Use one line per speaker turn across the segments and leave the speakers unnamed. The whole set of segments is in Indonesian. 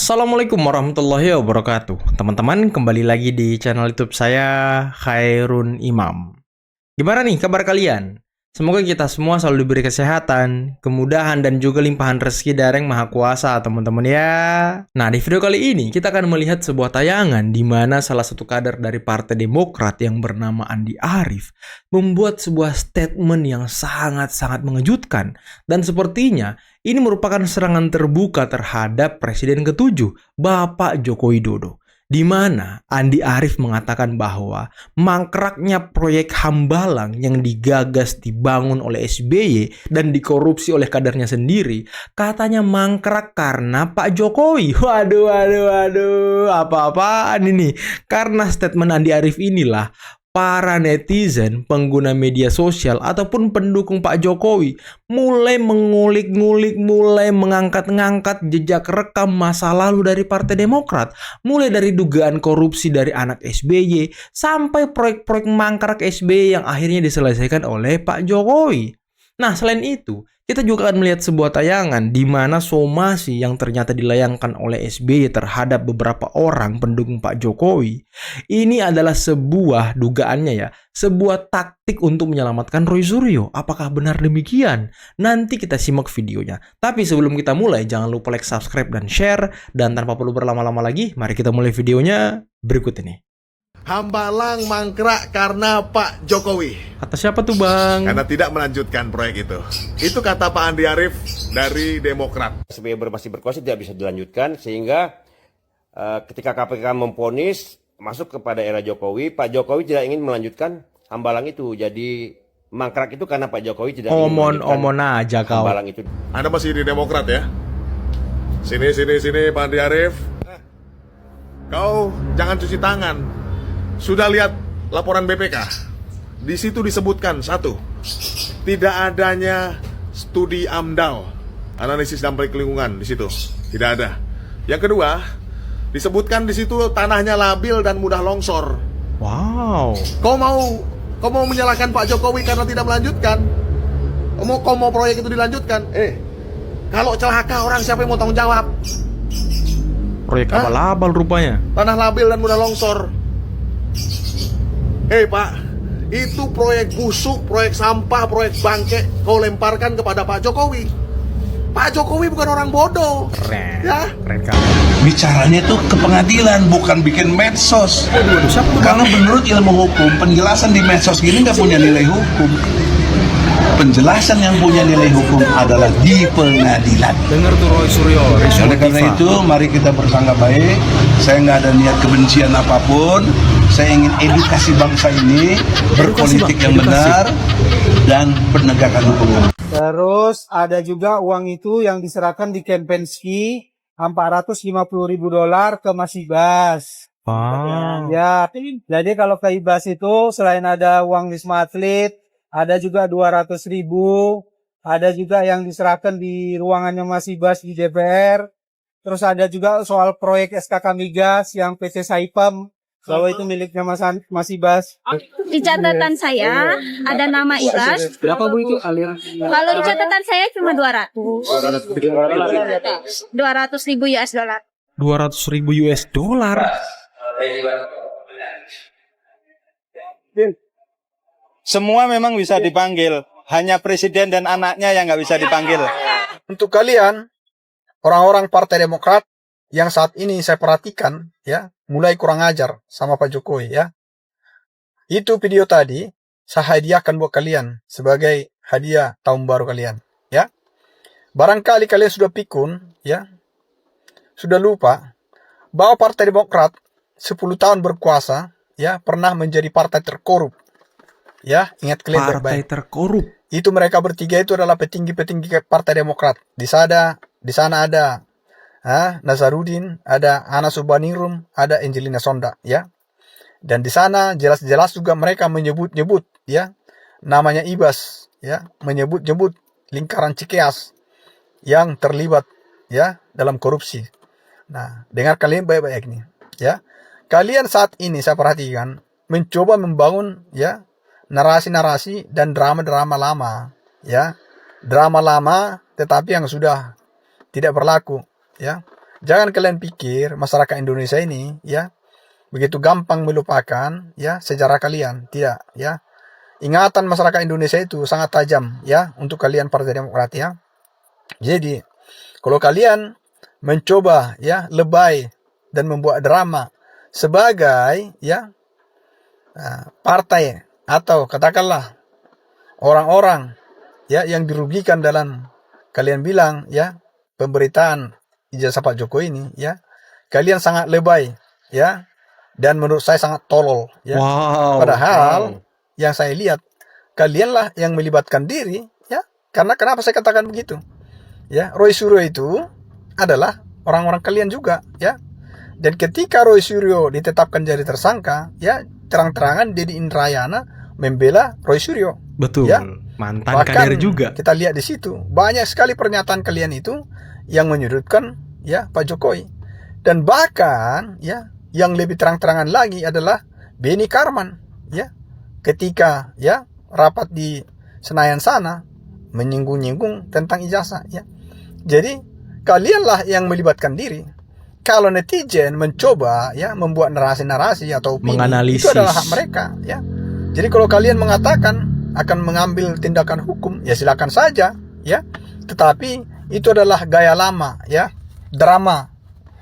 Assalamualaikum warahmatullahi wabarakatuh. Teman-teman, kembali lagi di channel YouTube saya, Khairun Imam. Gimana nih kabar kalian? Semoga kita semua selalu diberi kesehatan, kemudahan, dan juga limpahan rezeki dari Yang Maha Kuasa, teman-teman ya. Nah, di video kali ini kita akan melihat sebuah tayangan di mana salah satu kader dari Partai Demokrat yang bernama Andi Arief membuat sebuah statement yang sangat-sangat mengejutkan. Dan sepertinya ini merupakan serangan terbuka terhadap Presiden ke-7, Bapak Joko Widodo. Di mana Andi Arief mengatakan bahwa mangkraknya proyek Hambalang yang digagas dibangun oleh SBY dan dikorupsi oleh kadernya sendiri, katanya mangkrak karena Pak Jokowi. Waduh, apa-apaan ini? Karena statement Andi Arief inilah para netizen, pengguna media sosial, ataupun pendukung Pak Jokowi mulai mengulik-ngulik, mulai mengangkat-ngangkat jejak rekam masa lalu dari Partai Demokrat. Mulai dari dugaan korupsi dari anak SBY, sampai proyek-proyek mangkrak SBY yang akhirnya diselesaikan oleh Pak Jokowi. Nah, selain itu, kita juga akan melihat sebuah tayangan di mana somasi yang ternyata dilayangkan oleh SBY terhadap beberapa orang pendukung Pak Jokowi. Ini adalah sebuah dugaannya ya, sebuah taktik untuk menyelamatkan Roy Suryo. Apakah benar demikian? Nanti kita simak videonya. Tapi sebelum kita mulai, jangan lupa like, subscribe, dan share. Dan tanpa perlu berlama-lama lagi, mari kita mulai videonya berikut ini.
Hambalang mangkrak karena Pak Jokowi.
Kata siapa tuh Bang?
Karena tidak melanjutkan proyek itu. Itu kata Pak Andi Arief dari Demokrat.
SBY masih berkuasa tidak bisa dilanjutkan sehingga ketika KPK memvonis masuk kepada era Jokowi, Pak Jokowi tidak ingin melanjutkan Hambalang itu. Jadi mangkrak itu karena Pak Jokowi tidak ingin melanjutkan
Omon aja kau.
Hambalang itu.
Anda masih di Demokrat ya? Sini Pak Andi Arief. Kau jangan cuci tangan. Sudah lihat laporan BPK? Di situ disebutkan satu, tidak adanya studi AMDAL, analisis dampak lingkungan di situ, tidak ada. Yang kedua, disebutkan di situ tanahnya labil dan mudah longsor.
Wow.
Kau mau menyalahkan Pak Jokowi karena tidak melanjutkan? Kau mau proyek itu dilanjutkan? Kalau celaka orang siapa yang mau tanggung jawab?
Proyek abal-abal rupanya.
Tanah labil dan mudah longsor. Pak, itu proyek busuk, proyek sampah, proyek bangke kau lemparkan kepada Pak Jokowi. Pak Jokowi bukan orang bodoh.
Keren.
Ya.
Keren kali.
Bicaranya tuh ke pengadilan, bukan bikin medsos. Karena menurut ilmu hukum, penjelasan di medsos gini nggak punya nilai hukum. Penjelasan yang punya nilai hukum adalah di pengadilan.
Dengar tuh Roy Suryo.
Oleh karena itu, mari kita bersangka baik. Saya nggak ada niat kebencian apapun. Saya ingin edukasi bangsa ini berpolitik yang benar dan penegakan hukum.
Terus ada juga uang itu yang diserahkan di Kempensky $450.000 ke Mas Ibas.
Wow.
Ya, jadi kalau ke Ibas itu selain ada uang Wisma Atlet, ada juga 200.000, ada juga yang diserahkan di ruangannya Mas Ibas di DPR. Terus ada juga soal proyek SKK Migas yang PT Saipem, bahwa itu miliknya Mas Ibas.
Di catatan saya ada nama Ibas.
Berapa Bu itu aliran?
Kalau di catatan saya cuma 200. 200.000 US dollar.
200.000 US dollar.
Semua memang bisa dipanggil, hanya presiden dan anaknya yang nggak bisa dipanggil.
Untuk kalian, orang-orang Partai Demokrat yang saat ini saya perhatikan, ya, mulai kurang ajar sama Pak Jokowi, ya. Itu video tadi, saya hadiahkan buat kalian sebagai hadiah tahun baru kalian, ya. Barangkali kalian sudah pikun, ya, sudah lupa bahwa Partai Demokrat 10 tahun berkuasa, ya, pernah menjadi partai terkorup. Ya, ingat kalian
Partai
baik-baik.
terkorup.
Itu mereka bertiga itu adalah petinggi-petinggi Partai Demokrat. Di sana ada Nazarudin, ada Anas Urbaningrum, ada Angelina Sonda, ya. Dan di sana jelas-jelas juga mereka menyebut-nyebut, ya, namanya Ibas, ya, menyebut-nyebut lingkaran Cikeas yang terlibat, ya, dalam korupsi. Nah, dengar kalian baik-baik nih, ya. Kalian saat ini saya perhatikan mencoba membangun, ya, narasi-narasi dan drama-drama lama, ya. Drama lama tetapi yang sudah tidak berlaku, ya. Jangan kalian pikir masyarakat Indonesia ini ya begitu gampang melupakan ya sejarah kalian. Tidak ya. Ingatan masyarakat Indonesia itu sangat tajam ya untuk kalian Partai Demokrat ya. Jadi kalau kalian mencoba ya lebay dan membuat drama sebagai ya partai atau katakanlah orang-orang ya yang dirugikan dalam kalian bilang ya pemberitaan ijazah Pak Jokowi ini ya, kalian sangat lebay ya, dan menurut saya sangat tolol ya. Padahal yang saya lihat kalianlah yang melibatkan diri ya, karena kenapa saya katakan begitu ya, Roy Suryo itu adalah orang-orang kalian juga ya. Dan ketika Roy Suryo ditetapkan jadi tersangka ya, terang-terangan Dedi Indrayana membela Roy Suryo.
Betul.
Ya.
Mantan
Bahkan
kader juga.
kita lihat di situ banyak sekali pernyataan kalian itu yang menyudutkan ya Pak Jokowi. Dan bahkan ya yang lebih terang-terangan lagi adalah Beni Karman ya, ketika ya rapat di Senayan sana menyinggung-nyinggung tentang ijazah ya. Jadi kalianlah yang melibatkan diri. Kalau netizen mencoba ya membuat narasi-narasi atau opini,
menganalisis,
itu adalah hak mereka ya. Jadi kalau kalian mengatakan akan mengambil tindakan hukum ya silakan saja ya, tetapi itu adalah gaya lama ya, drama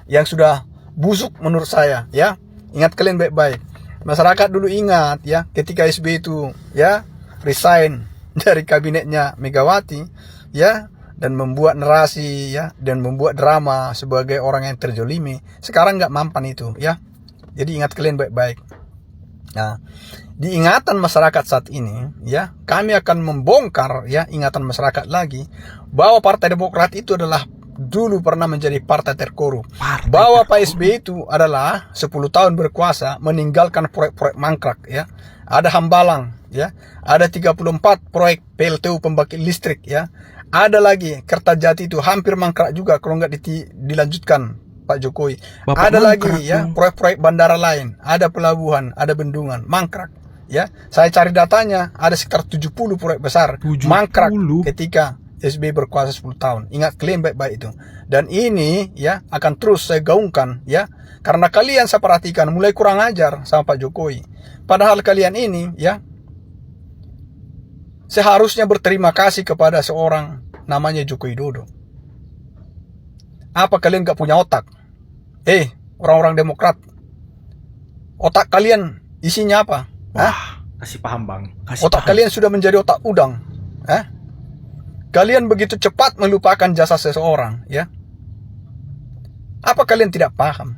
yang sudah busuk menurut saya ya. Ingat kalian baik-baik, masyarakat dulu ingat ya ketika SBY itu ya resign dari kabinetnya Megawati ya, dan membuat narasi ya, dan membuat drama sebagai orang yang terjolimi. Sekarang nggak mampan itu ya. Jadi ingat kalian baik-baik. Nah, di ingatan masyarakat saat ini ya, kami akan membongkar ya ingatan masyarakat lagi bahwa Partai Demokrat itu adalah dulu pernah menjadi partai terkorup. Bahwa Pak SBY itu adalah 10 tahun berkuasa meninggalkan proyek-proyek mangkrak ya. Ada Hambalang ya, ada 34 proyek PLTU pembangkit listrik ya. Ada lagi Kertajati itu hampir mangkrak juga kalau nggak dilanjutkan Pak Jokowi.
Bapak
ada lagi
mangkrak
ya
dong.
proyek-proyek bandara lain, ada pelabuhan, ada bendungan, mangkrak ya. Saya cari datanya, ada sekitar 70 proyek besar
70.
mangkrak ketika SBY berkuasa 10 tahun. Ingat kalian baik-baik itu. Dan ini ya akan terus saya gaungkan ya, karena kalian saya perhatikan mulai kurang ajar sama Pak Jokowi. Padahal kalian ini ya seharusnya berterima kasih kepada seorang namanya Joko Widodo. Apa kalian gak punya otak? Orang-orang Demokrat, otak kalian isinya apa?
Wah, kasih paham bang.
Otak kalian sudah menjadi otak udang. Kalian begitu cepat melupakan jasa seseorang ya. Apa kalian tidak paham?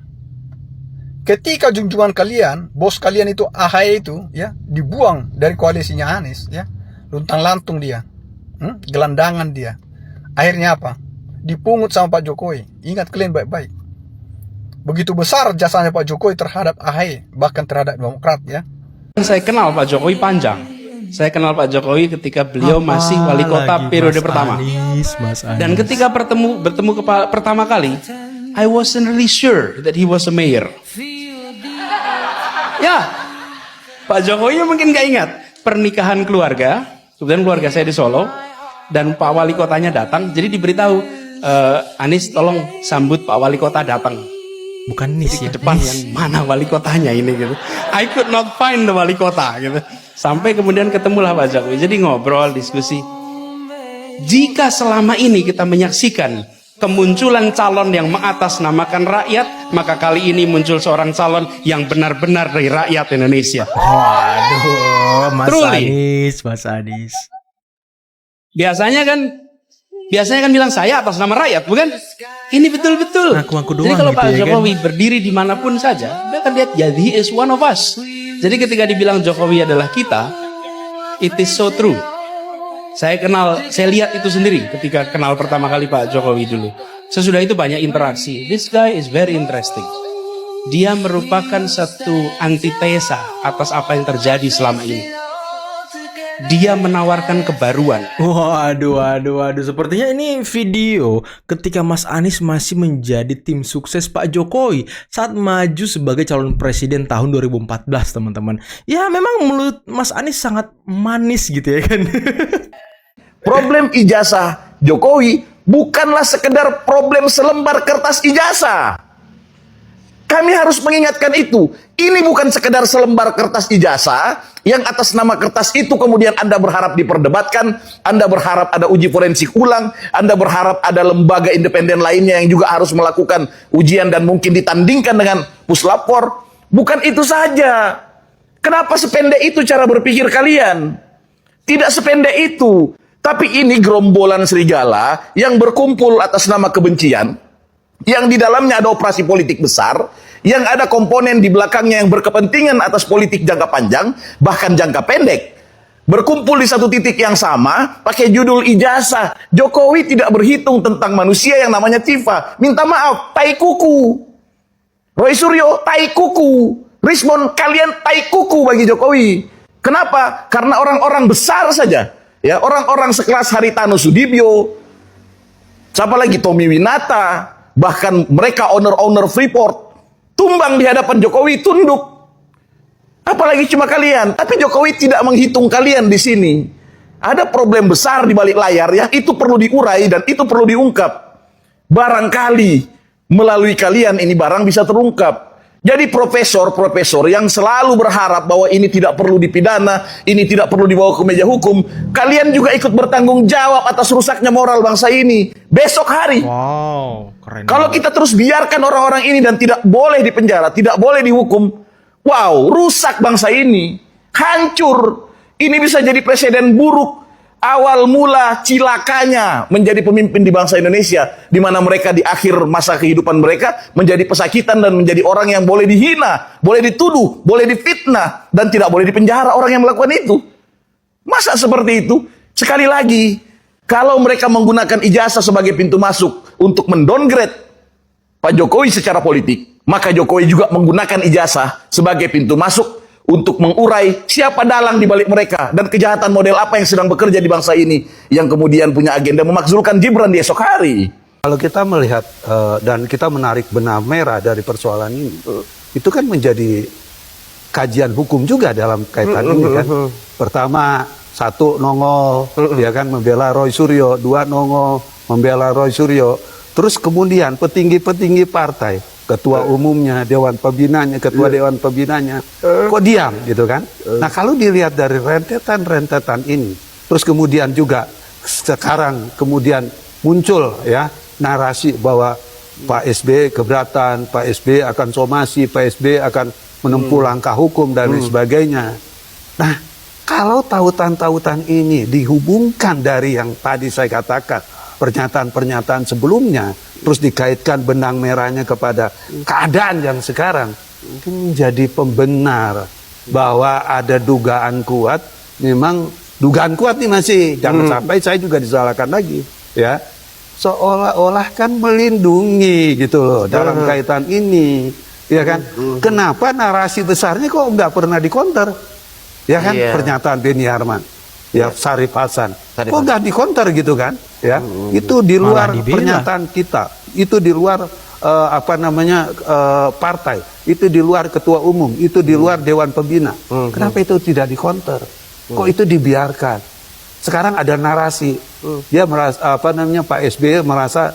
Ketika junjungan kalian, bos kalian itu AHY itu ya dibuang dari koalisinya Anies ya, luntang lantung dia, gelandangan dia. Akhirnya apa? Dipungut sama Pak Jokowi. Ingat kalian baik-baik. Begitu besar jasanya Pak Jokowi terhadap AHY, bahkan terhadap Demokrat ya.
Saya kenal Pak Jokowi panjang. Saya kenal Pak Jokowi ketika beliau masih wali kota periode pertama.
Mas Anies.
Dan ketika bertemu pertama kali, I wasn't really sure that he was a mayor. Ya, Pak Jokowi mungkin gak ingat pernikahan keluarga. Kemudian keluarga saya di Solo dan Pak Wali Kotanya datang. Jadi diberitahu, Anies tolong sambut Pak Wali Kota datang.
Bukan Nis ya.
Di depan yang mana wali kotanya ini gitu. I could not find the wali kota gitu. Sampai kemudian ketemulah Pak Jokowi. Jadi ngobrol, diskusi. Jika selama ini kita menyaksikan kemunculan calon yang mengatasnamakan rakyat, maka kali ini muncul seorang calon yang benar-benar dari rakyat Indonesia.
Waduh, Mas
Truly.
Anies.
Biasanya kan bilang saya atas nama rakyat, bukan? Ini betul-betul.
Ngaku-ngaku doang
Jadi kalau
gitu
Pak
ya kan?
Jokowi berdiri dimanapun saja, dia akan lihat, ya, he is one of us. Jadi ketika dibilang Jokowi adalah kita, it is so true. Saya lihat itu sendiri ketika kenal pertama kali Pak Jokowi dulu. Sesudah itu banyak interaksi. This guy is very interesting. Dia merupakan satu antitesa atas apa yang terjadi selama ini. Dia menawarkan kebaruan.
Waduh. Sepertinya ini video ketika Mas Anies masih menjadi tim sukses Pak Jokowi saat maju sebagai calon presiden tahun 2014, teman-teman. Ya, memang mulut Mas Anies sangat manis gitu ya kan.
Problem ijazah Jokowi
bukanlah sekedar problem selembar kertas ijazah. Kami harus mengingatkan itu. Ini bukan sekedar selembar kertas ijazah yang atas nama kertas itu kemudian Anda berharap diperdebatkan, Anda berharap ada uji forensik ulang, Anda berharap ada lembaga independen lainnya yang juga harus melakukan ujian dan mungkin ditandingkan dengan puslapor. Bukan itu saja. Kenapa sependek itu cara berpikir kalian? Tidak sependek itu. Tapi ini gerombolan serigala yang berkumpul atas nama kebencian, yang di dalamnya ada operasi politik besar, yang ada komponen di belakangnya yang berkepentingan atas politik jangka panjang, bahkan jangka pendek. Berkumpul di satu titik yang sama, pakai judul ijazah. Jokowi tidak berhitung tentang manusia yang namanya Civa. Minta maaf, tai kuku. Roy Suryo, tai kuku. Rismon, kalian tai kuku bagi Jokowi. Kenapa? Karena orang-orang besar saja. Ya, orang-orang sekelas Haritano Sudibyo, siapa lagi, Tommy Winata, bahkan mereka owner-owner Freeport, tumbang di hadapan Jokowi, tunduk. Apalagi cuma kalian. Tapi Jokowi tidak menghitung kalian di sini. Ada problem besar di balik layar yang itu perlu diurai dan itu perlu diungkap. Barangkali melalui kalian ini barang bisa terungkap. Jadi profesor-profesor yang selalu berharap bahwa ini tidak perlu dipidana, ini tidak perlu dibawa ke meja hukum, kalian juga ikut bertanggung jawab atas rusaknya moral bangsa ini. Besok hari.
Wow, keren.
Kalau kita terus biarkan orang-orang ini dan tidak boleh dipenjara, tidak boleh dihukum, wow, rusak bangsa ini. Hancur. Ini bisa jadi presiden buruk. Awal mula cilakanya menjadi pemimpin di bangsa Indonesia, di mana mereka di akhir masa kehidupan mereka menjadi pesakitan dan menjadi orang yang boleh dihina, boleh dituduh, boleh difitnah, dan tidak boleh dipenjara orang yang melakukan itu. Masa seperti itu? Sekali lagi, kalau mereka menggunakan ijazah sebagai pintu masuk untuk mendowngrade Pak Jokowi secara politik, maka Jokowi juga menggunakan ijazah sebagai pintu masuk untuk mengurai siapa dalang di balik mereka dan kejahatan model apa yang sedang bekerja di bangsa ini yang kemudian punya agenda memakzulkan Gibran di esok hari.
Kalau kita melihat dan kita menarik benang merah dari persoalan ini, itu kan menjadi kajian hukum juga dalam kaitan ini kan. Pertama, satu nongol, ya kan, membela Roy Suryo. Dua, nongol, membela Roy Suryo. Terus kemudian petinggi-petinggi partai, ketua umumnya, dewan pembinanya, ketua dewan pembinanya, kok diam gitu kan? Nah, kalau dilihat dari rentetan-rentetan ini, terus kemudian juga sekarang kemudian muncul ya narasi bahwa Pak SBY keberatan, Pak SBY akan somasi, Pak SBY akan menempuh langkah hukum dan lain sebagainya. Nah, kalau tautan-tautan ini dihubungkan dari yang tadi saya katakan, pernyataan-pernyataan sebelumnya, terus dikaitkan benang merahnya kepada keadaan yang sekarang, mungkin menjadi pembenar bahwa ada dugaan kuat. Memang dugaan kuat nih masih, jangan sampai saya juga disalahkan lagi, ya. Seolah-olah kan melindungi gitu loh dalam kaitan ini, ya kan? Kenapa narasi besarnya kok nggak pernah dikonter, ya kan? Pernyataan Beni Harman, ya Syarif Hasan, kok nggak dikonter gitu kan? Ya, itu di luar pernyataan kita, itu di luar partai, itu di luar ketua umum, itu di luar dewan pembina. Kenapa itu tidak dikonter? Kok itu dibiarkan? Sekarang ada narasi, dia merasa Pak SBY merasa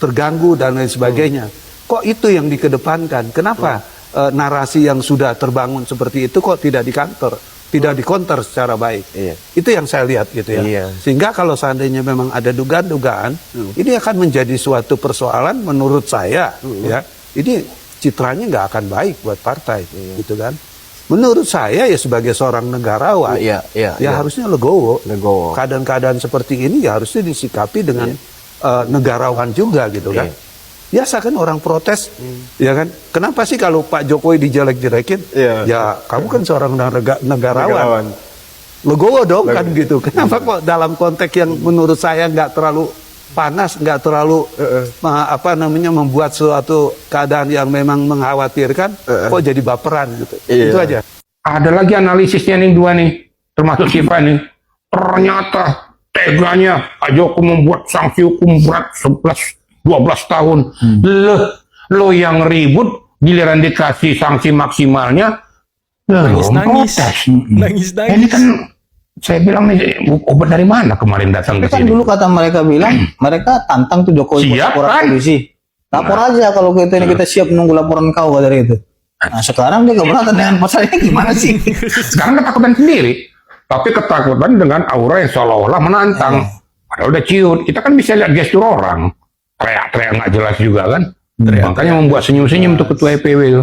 terganggu dan lain sebagainya. Kok itu yang dikedepankan? Kenapa narasi yang sudah terbangun seperti itu kok tidak dikantor? Tidak dikonter secara baik. Itu yang saya lihat gitu ya. Sehingga kalau seandainya memang ada dugaan-dugaan, ini akan menjadi suatu persoalan menurut saya. Ya, ini citranya nggak akan baik buat partai, gitu kan? Menurut saya ya sebagai seorang negarawan, harusnya legowo. Keadaan-keadaan seperti ini ya harusnya disikapi dengan negarawan juga, gitu kan? Biasa kan orang protes, ya kan? Kenapa sih kalau Pak Jokowi dijelek-jelekin? Ya kamu kan seorang negarawan. Legowo dong kan gitu. Kenapa kok dalam konteks yang menurut saya nggak terlalu panas, nggak terlalu membuat suatu keadaan yang memang mengkhawatirkan, kok jadi baperan gitu. Itu aja.
Ada lagi analisisnya nih dua nih, termasuk Siva nih. Ternyata teganya Pak Jokowi membuat sanksi hukum berat 12 tahun. Lo yang ribut, giliran dikasih sanksi maksimalnya,
nangis.
Ini kan Saya bilang nih, obat dari mana kemarin datang
Tapi
ke
kan
sini?
dulu kata mereka bilang, mereka tantang tuh Jokowi
Siap,
lapor
kan?
polisi. Lapor aja kalau kita ini kita siap menunggu laporan kau kata dia itu. Nah sekarang dia keberatan dengan pasal ini gimana sih?
Sekarang ketakutan sendiri, tapi ketakutan dengan aura yang seolah-olah menantang. Padahal udah ciut. Kita kan bisa lihat gestur orang, teriak-teriak nggak jelas juga kan. Makanya membuat senyum-senyum tuh ketua EPW itu.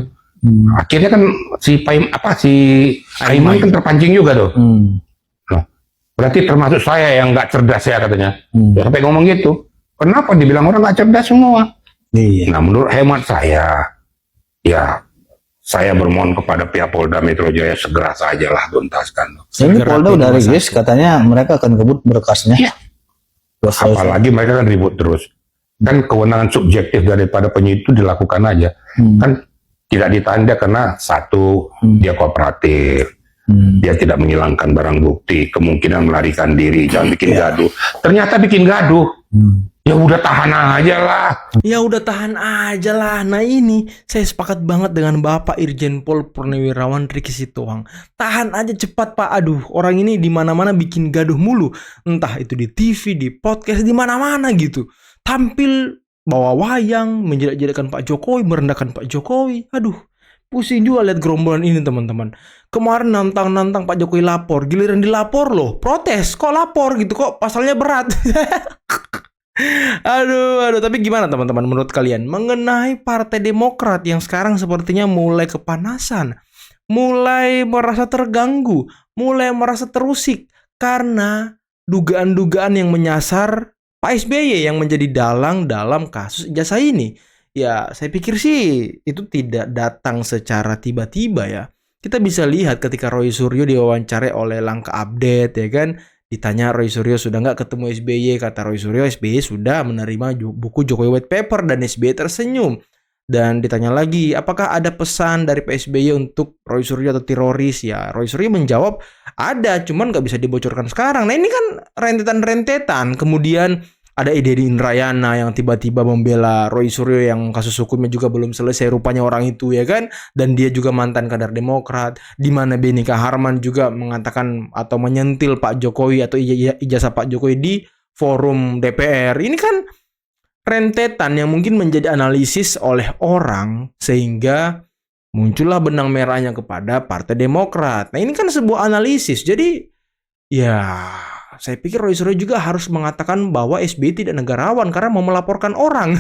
Akhirnya kan si Aiman kan terpancing juga tuh. Nah, berarti termasuk saya yang nggak cerdas ya katanya. Ya, sampai ngomong gitu. Kenapa dibilang orang nggak cerdas semua? Nah, menurut hemat saya, ya saya bermohon kepada pihak Polda Metro Jaya segera sajalah tuntaskan.
Ini Polda udah rilis katanya mereka akan kebut berkasnya.
Iya. Apalagi mereka kan ribut terus. Dan kewenangan subjektif daripada penyidik itu dilakukan aja. Kan tidak ditanda karena satu, dia kooperatif. Dia tidak menghilangkan barang bukti, kemungkinan melarikan diri, jangan bikin gaduh. Ternyata bikin gaduh. Ya udah tahan aja lah.
Ya udah tahan aja lah. Nah ini saya sepakat banget dengan Bapak Irjen Pol Purnawirawan Riki Sitohang. Tahan aja cepat Pak. Aduh, orang ini di mana-mana bikin gaduh mulu. Entah itu di TV, di podcast, di mana-mana gitu. Tampil bawa wayang, menjelek-jelekan Pak Jokowi, merendahkan Pak Jokowi. Aduh, pusing juga lihat gerombolan ini teman-teman. Kemarin nantang-nantang Pak Jokowi lapor, giliran dilapor loh, protes. Kok lapor gitu, kok pasalnya berat. Aduh, tapi gimana teman-teman menurut kalian mengenai Partai Demokrat yang sekarang sepertinya mulai kepanasan, mulai merasa terganggu, mulai merasa terusik karena dugaan-dugaan yang menyasar Pak SBY yang menjadi dalang dalam kasus ijazah ini. Ya, saya pikir sih itu tidak datang secara tiba-tiba ya. Kita bisa lihat ketika Roy Suryo diwawancarai oleh Langkah Update ya kan. Ditanya Roy Suryo sudah nggak ketemu SBY, kata Roy Suryo SBY sudah menerima buku Jokowi White Paper dan SBY tersenyum. Dan ditanya lagi apakah ada pesan dari Pak SBY untuk Roy Suryo atau teroris, ya Roy Suryo menjawab ada, cuman nggak bisa dibocorkan sekarang. Nah ini kan rentetan-rentetan. Kemudian ada Deddy Indrayana yang tiba-tiba membela Roy Suryo yang kasus hukumnya juga belum selesai rupanya orang itu ya kan, dan dia juga mantan kader Demokrat. Di mana Benika Harman juga mengatakan atau menyentil Pak Jokowi atau ijazah Pak Jokowi di forum DPR. Ini kan rentetan yang mungkin menjadi analisis oleh orang sehingga muncullah benang merahnya kepada Partai Demokrat. Nah ini kan sebuah analisis. Jadi ya saya pikir Roy Suryo juga harus mengatakan bahwa SBY tidak negarawan karena mau melaporkan orang.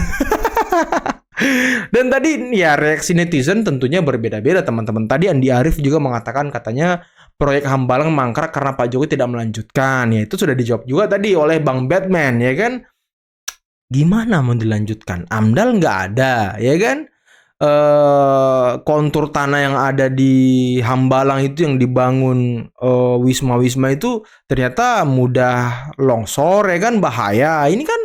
Dan tadi ya reaksi netizen tentunya berbeda-beda teman-teman. Tadi Andi Arief juga mengatakan katanya proyek Hambalang mangkrak karena Pak Jokowi tidak melanjutkan. Ya itu sudah dijawab juga tadi oleh Bang Batman ya kan. Gimana mau dilanjutkan? AMDAL nggak ada ya kan. Kontur tanah yang ada di Hambalang itu yang dibangun wisma-wisma itu ternyata mudah longsor ya kan, bahaya. Ini kan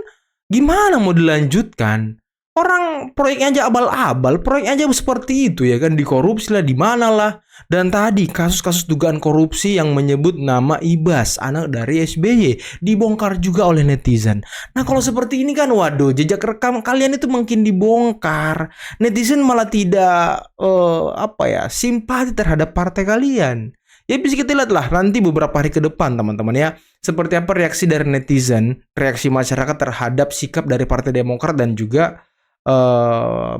gimana mau dilanjutkan? Orang proyeknya aja abal-abal, proyeknya aja seperti itu ya kan, dikorupsi lah di mana lah. Dan tadi kasus-kasus dugaan korupsi yang menyebut nama Ibas, anak dari SBY, dibongkar juga oleh netizen. Nah kalau seperti ini kan waduh, jejak rekam kalian itu makin dibongkar. Netizen malah tidak simpati terhadap partai kalian. Ya bisa kita lihat lah nanti beberapa hari ke depan teman-teman ya, seperti apa reaksi dari netizen, reaksi masyarakat terhadap sikap dari Partai Demokrat dan juga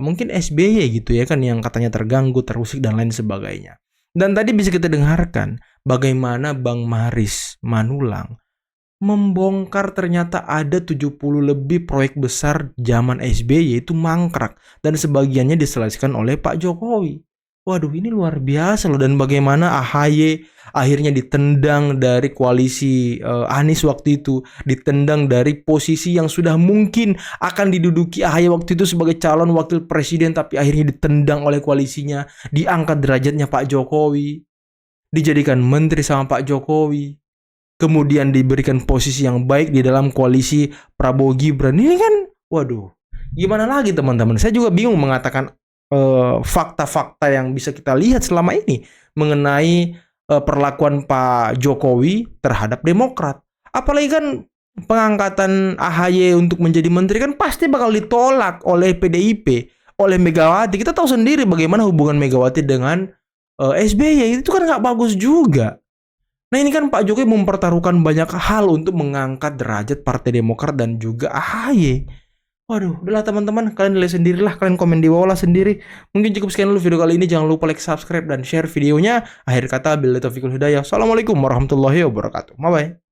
mungkin SBY gitu ya kan, yang katanya terganggu, terusik dan lain sebagainya. Dan tadi bisa kita dengarkan bagaimana Bang Maris Manulang membongkar ternyata ada 70 lebih proyek besar zaman SBY yaitu mangkrak dan sebagiannya diselesaikan oleh Pak Jokowi. Waduh ini luar biasa loh. Dan bagaimana AHY akhirnya ditendang dari koalisi Anies waktu itu, ditendang dari posisi yang sudah mungkin akan diduduki AHY waktu itu sebagai calon wakil presiden, tapi akhirnya ditendang oleh koalisinya, diangkat derajatnya Pak Jokowi, dijadikan menteri sama Pak Jokowi, kemudian diberikan posisi yang baik di dalam koalisi Prabowo Gibran. Ini kan waduh gimana lagi teman-teman, saya juga bingung mengatakan fakta-fakta yang bisa kita lihat selama ini mengenai perlakuan Pak Jokowi terhadap Demokrat. Apalagi kan pengangkatan AHY untuk menjadi menteri kan pasti bakal ditolak oleh PDIP, oleh Megawati. Kita tahu sendiri bagaimana hubungan Megawati dengan SBY, itu kan nggak bagus juga. Nah ini kan Pak Jokowi mempertaruhkan banyak hal untuk mengangkat derajat Partai Demokrat dan juga AHY. Waduh, udahlah teman-teman, kalian lihat sendirilah, kalian komen di bawah lah sendiri. Mungkin cukup sekian dulu video kali ini, jangan lupa like, subscribe, dan share videonya. Akhir kata, billahi taufiq wal hidayah. Assalamualaikum warahmatullahi wabarakatuh. Bye-bye.